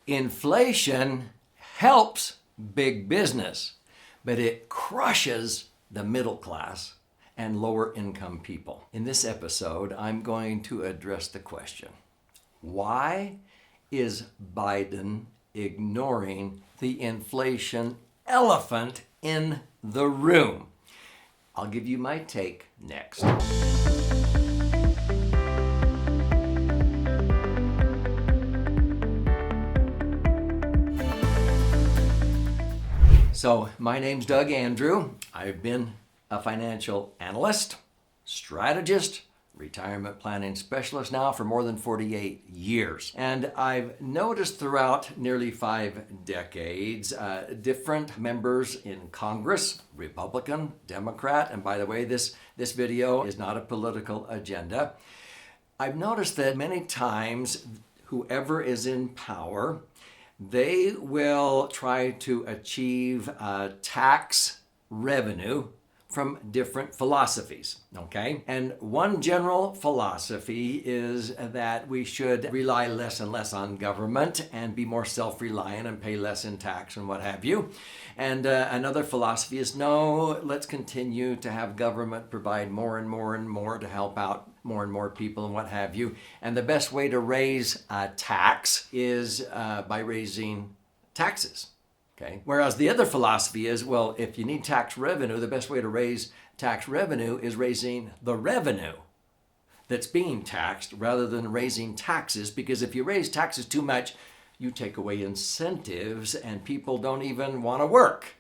Inflation helps big business, but it crushes the middle class and lower income people. In this episode, I'm going to address the question, why is Biden ignoring the inflation elephant in the room? I'll give you my take next. So, my name's Doug Andrew. I've been a financial analyst, strategist, retirement planning specialist now for more than 48 years. And I've noticed throughout nearly 5 decades, different members in Congress, Republican, Democrat, and by the way, this video is not a political agenda. I've noticed that many times whoever is in power, they will try to achieve tax revenue from different philosophies, okay? And one general philosophy is that we should rely less and less on government and be more self-reliant and pay less in tax and what have you. And another philosophy is no, let's continue to have government provide more and more and more to help out more and more people and what have you. And the best way to raise tax is by raising taxes. Okay. Whereas the other philosophy is, well, if you need tax revenue, the best way to raise tax revenue is raising the revenue that's being taxed rather than raising taxes, because if you raise taxes too much, you take away incentives and people don't even want to work.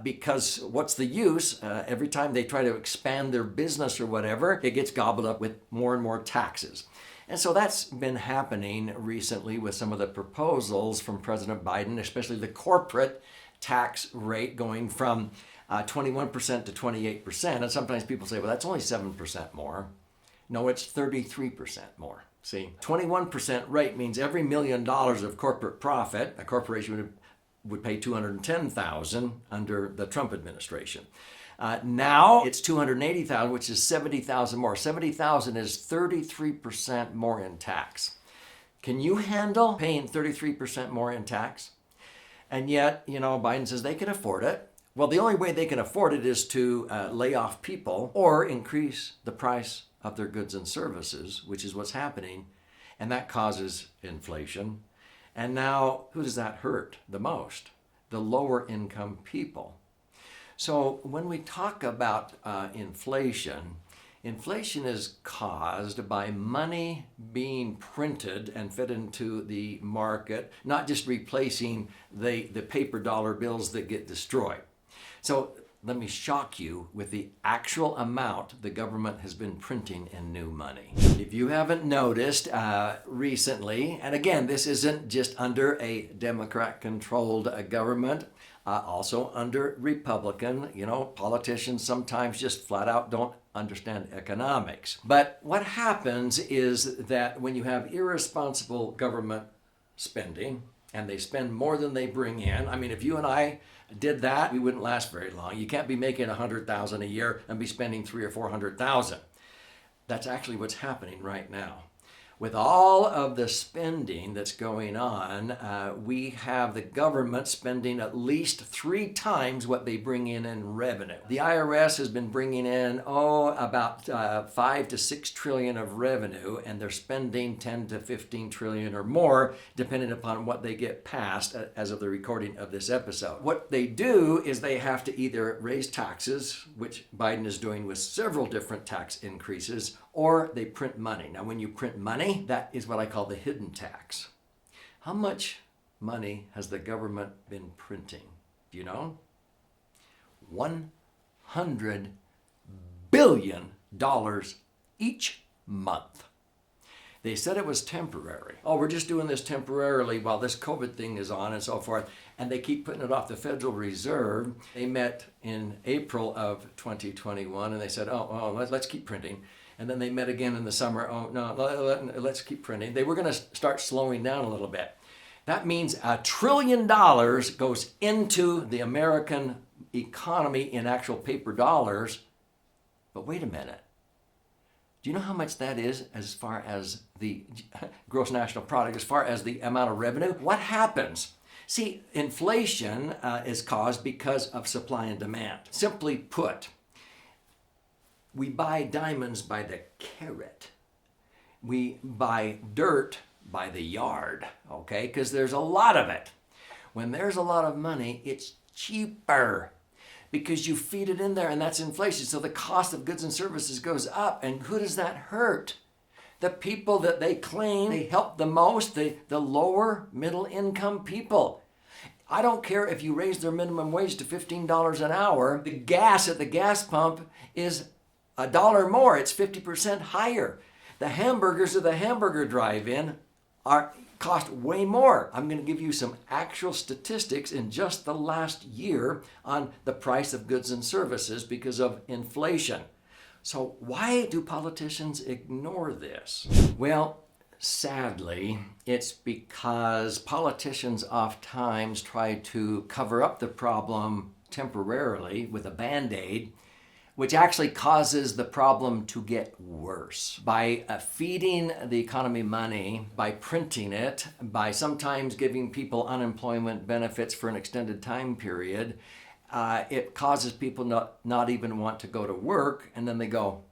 Because what's the use? Every time they try to expand their business or whatever, it gets gobbled up with more and more taxes. And so that's been happening recently with some of the proposals from President Biden, especially the corporate tax rate going from 21% to 28%. And sometimes people say, well, that's only 7% more. No, it's 33% more. See, 21% rate means every $1 million of corporate profit, a corporation would pay $210,000 under the Trump administration. Now it's $280,000, which is $70,000 more. $70,000 is 33% more in tax. Can you handle paying 33% more in tax? And yet, Biden says they can afford it. Well, the only way they can afford it is to lay off people or increase the price of their goods and services, which is what's happening. And that causes inflation. And now, who does that hurt the most? The lower income people. So when we talk about inflation is caused by money being printed and fed into the market, not just replacing the paper dollar bills that get destroyed. So let me shock you with the actual amount the government has been printing in new money. If you haven't noticed recently, and again, this isn't just under a Democrat-controlled government, also under Republican, politicians sometimes just flat out don't understand economics. But what happens is that when you have irresponsible government spending, and they spend more than they bring in, I mean, if you and I did that, we wouldn't last very long. You can't be making $100,000 a year and be spending $300,000 or $400,000. That's actually what's happening right now. With all of the spending that's going on, we have the government spending at least 3 times what they bring in revenue. The IRS has been bringing in, about 5 to 6 trillion of revenue, and they're spending 10 to 15 trillion or more, depending upon what they get passed as of the recording of this episode. What they do is they have to either raise taxes, which Biden is doing with several different tax increases, or they print money. Now, when you print money, that is what I call the hidden tax. How much money has the government been printing? Do you know? $100 billion each month. They said it was temporary. Oh, we're just doing this temporarily while this COVID thing is on and so forth. And they keep putting it off. The Federal Reserve, they met in April of 2021 and they said, let's keep printing. And then they met again in the summer. Oh, no, let's keep printing. They were going to start slowing down a little bit. That means $1 trillion goes into the American economy in actual paper dollars. But wait a minute. Do you know how much that is as far as the gross national product, as far as the amount of revenue? What happens? See, inflation is caused because of supply and demand. Simply put, we buy diamonds by the carat. We buy dirt by the yard, okay? Because there's a lot of it. When there's a lot of money, it's cheaper because you feed it in there, and that's inflation. So the cost of goods and services goes up, and who does that hurt? The people that they claim they help the most, the lower middle income people. I don't care if you raise their minimum wage to $15 an hour, the gas at the gas pump is $1 more, it's 50% higher. The hamburgers at the hamburger drive-in cost way more. I'm going to give you some actual statistics in just the last year on the price of goods and services because of inflation. So why do politicians ignore this? Well, sadly, it's because politicians oftentimes try to cover up the problem temporarily with a Band-Aid, which actually causes the problem to get worse. By feeding the economy money, by printing it, by sometimes giving people unemployment benefits for an extended time period, it causes people not even want to go to work, and then they go,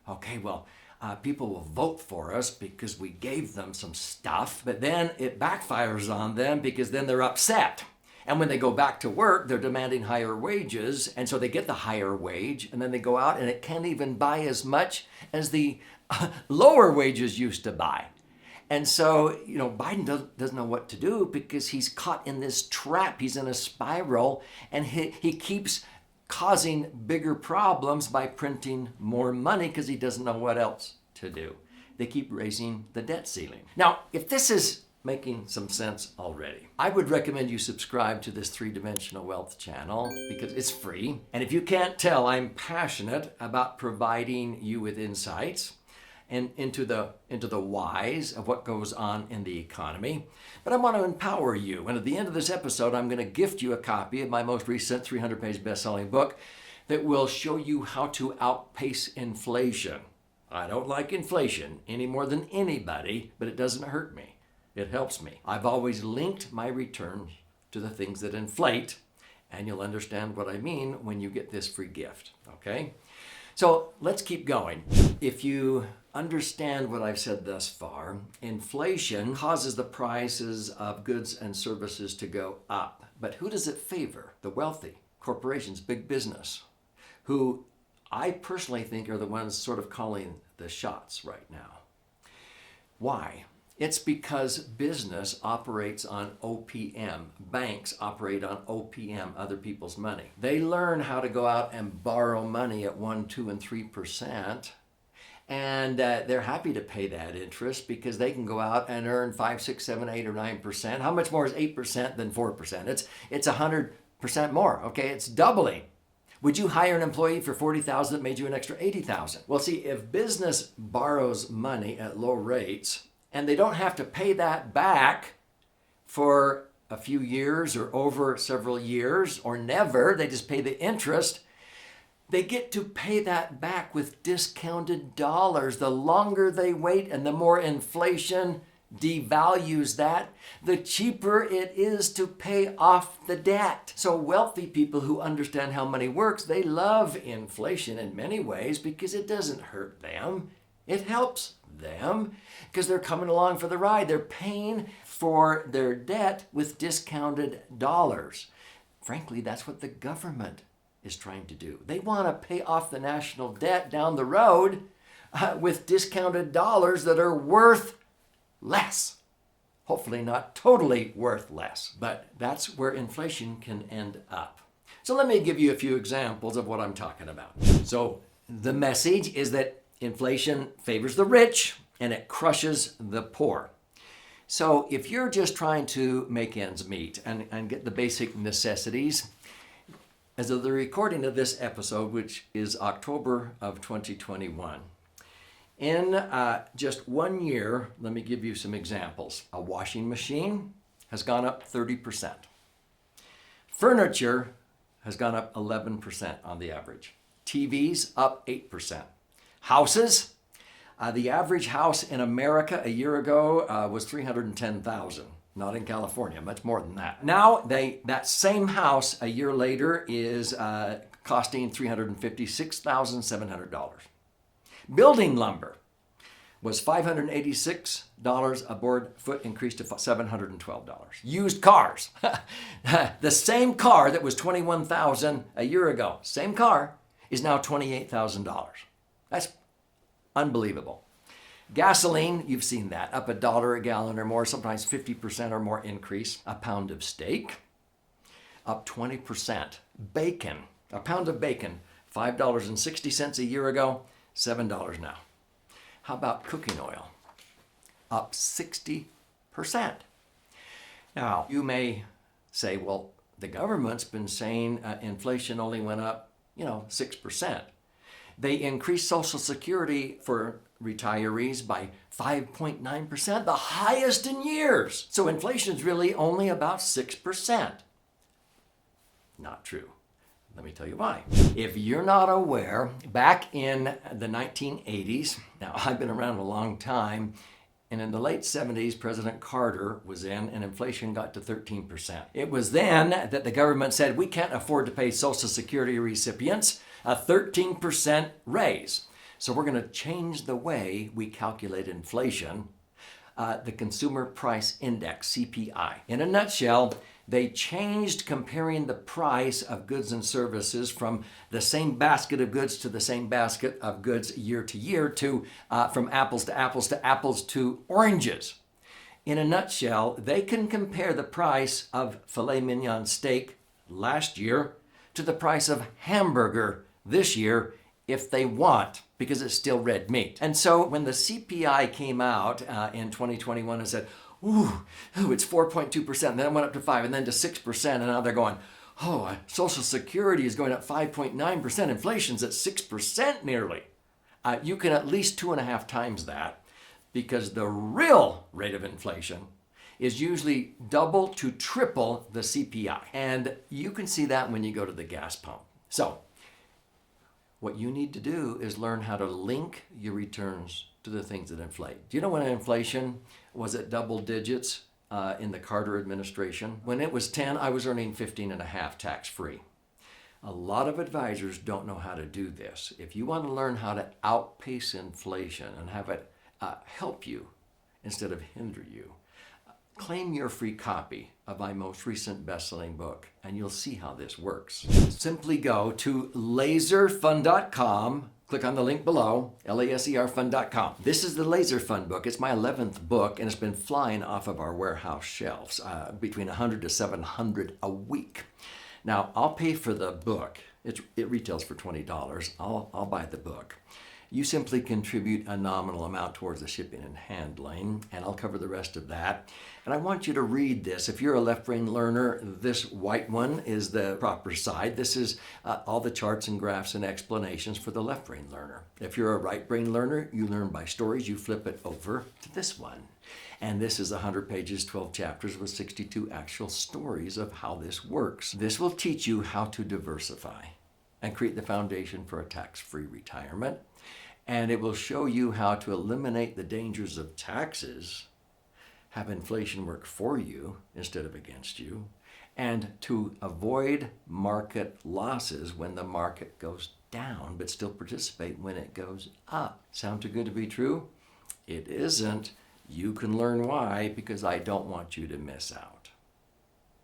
okay, well, people will vote for us because we gave them some stuff, but then it backfires on them because then they're upset. And when they go back to work, they're demanding higher wages, and so they get the higher wage, and then they go out and it can't even buy as much as the lower wages used to buy. And so, Biden doesn't know what to do because he's caught in this trap. He's in a spiral, and he keeps causing bigger problems by printing more money because he doesn't know what else to do. They keep raising the debt ceiling. Now, if this is making some sense already, I would recommend you subscribe to this 3-Dimensional Wealth channel because it's free. And if you can't tell, I'm passionate about providing you with insights and into the whys of what goes on in the economy. But I want to empower you. And at the end of this episode, I'm going to gift you a copy of my most recent 300-page best-selling book that will show you how to outpace inflation. I don't like inflation any more than anybody, but it doesn't hurt me. It helps me. I've always linked my returns to the things that inflate, and you'll understand what I mean when you get this free gift, okay? So let's keep going. If you understand what I've said thus far, inflation causes the prices of goods and services to go up. But who does it favor? The wealthy, corporations, big business, who I personally think are the ones sort of calling the shots right now. Why? It's because business operates on OPM. Banks operate on OPM, other people's money. They learn how to go out and borrow money at 1%, 2%, and 3%. And they're happy to pay that interest because they can go out and earn 5, 6, 7, 8, or 9%. How much more is 8% than 4%? It's 100% more, okay? It's doubling. Would you hire an employee for $40,000 that made you an extra $80,000? Well, see, if business borrows money at low rates, and they don't have to pay that back for a few years or over several years or never, they just pay the interest, they get to pay that back with discounted dollars. The longer they wait and the more inflation devalues that, the cheaper it is to pay off the debt. So wealthy people who understand how money works, they love inflation in many ways because it doesn't hurt them. It helps them because they're coming along for the ride. They're paying for their debt with discounted dollars. Frankly, that's what the government is trying to do. They want to pay off the national debt down the road with discounted dollars that are worth less. Hopefully not totally worth less, but that's where inflation can end up. So let me give you a few examples of what I'm talking about. So the message is that inflation favors the rich and it crushes the poor. So if you're just trying to make ends meet and get the basic necessities, as of the recording of this episode, which is October of 2021, in just 1 year, let me give you some examples. A washing machine has gone up 30%. Furniture has gone up 11% on the average. TVs up 8%. Houses The average house in America a year ago was $310,000. Not in California, much more than that. Now, that same house a year later is costing $356,700. Building lumber was $586 a board foot, increased to $712. Used cars, the same car that was $21,000 a year ago, same car, is now $28,000. That's unbelievable. Gasoline, you've seen that, up $1 a gallon or more, sometimes 50% or more increase. A pound of steak, up 20%. Bacon, a pound of bacon, $5.60 a year ago, $7 now. How about cooking oil? Up 60%. Now, you may say, well, the government's been saying inflation only went up, 6%. They increased Social Security for retirees by 5.9%, the highest in years. So inflation is really only about 6%. Not true. Let me tell you why. If you're not aware, back in the 1980s, now I've been around a long time, and in the late 70s, President Carter was in, and inflation got to 13%. It was then that the government said, we can't afford to pay Social Security recipients a 13% raise. So we're going to change the way we calculate inflation, the Consumer Price Index, CPI. In a nutshell, they changed comparing the price of goods and services from the same basket of goods to the same basket of goods year to year to from apples to apples to apples to oranges. In a nutshell, they can compare the price of filet mignon steak last year to the price of hamburger this year if they want, because it's still red meat. And so when the CPI came out in 2021 and said, it's 4.2%, and then it went up to 5%, and then to 6%, and now they're going, Social Security is going up 5.9%, inflation's at 6% nearly. You can at least 2.5 times that, because the real rate of inflation is usually double to triple the CPI. And you can see that when you go to the gas pump. So, what you need to do is learn how to link your returns to the things that inflate. Do you know when inflation was at double digits in the Carter administration? When it was 10, I was earning 15.5 tax-free. A lot of advisors don't know how to do this. If you want to learn how to outpace inflation and have it help you instead of hinder you, claim your free copy of my most recent best-selling book, and you'll see how this works. Simply go to laserfund.com, click on the link below, laserfund.com. This is the Laser Fund book. It's my 11th book, and it's been flying off of our warehouse shelves, between 100 to 700 a week. Now, I'll pay for the book. It retails for $20. I'll buy the book. You simply contribute a nominal amount towards the shipping and handling, and I'll cover the rest of that. And I want you to read this. If you're a left brain learner, this white one is the proper side. This is all the charts and graphs and explanations for the left brain learner. If you're a right brain learner, you learn by stories. You flip it over to this one. And this is 100 pages, 12 chapters with 62 actual stories of how this works. This will teach you how to diversify and create the foundation for a tax-free retirement. And it will show you how to eliminate the dangers of taxes, have inflation work for you instead of against you, and to avoid market losses when the market goes down, but still participate when it goes up. Sound too good to be true? It isn't. You can learn why, because I don't want you to miss out.